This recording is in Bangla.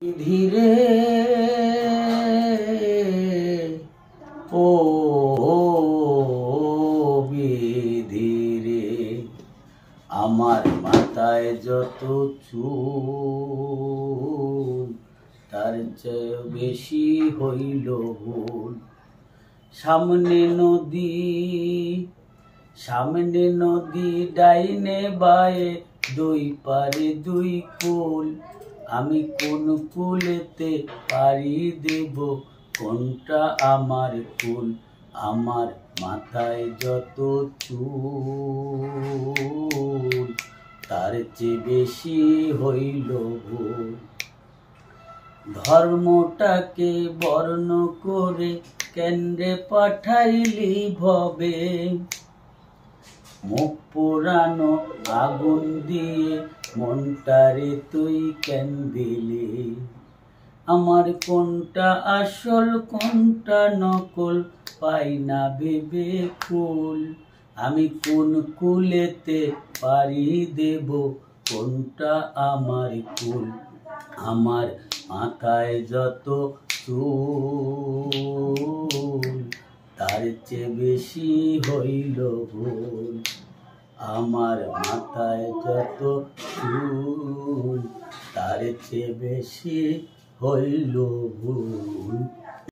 ধীরে ও বিধীরে আমার মাথায় যত চুল তার চেয়ে বেশি হইল ভুল। সামনে নদী ডাইনে বায়ে দুই পারে দুই কুল। আমি কোন কুলেতে পাড়ি দেব, কোনটা আমার কুল? আমার মাথায় যত চুল তার চেয়ে বেশি হইল ভুল। ধর্মটাকে বর্ণ করে কেন্দ্রে পাঠাইলি ভবে, মুখ পোড়ানো আগুন দিয়ে মনটারে তুই কেন দিলি? আমার কোনটা আসল কোনটা নকল পাই না ভেবে কুল। আমি কোন কুলেতে পাড়ি দেব, কোনটা আমার কুল? আমার মাথায় যত চুল তার চেয়ে বেশি হইল ভুল। আমার মাথায় যত চুল তার চেয়ে বেশি হইল ভুল।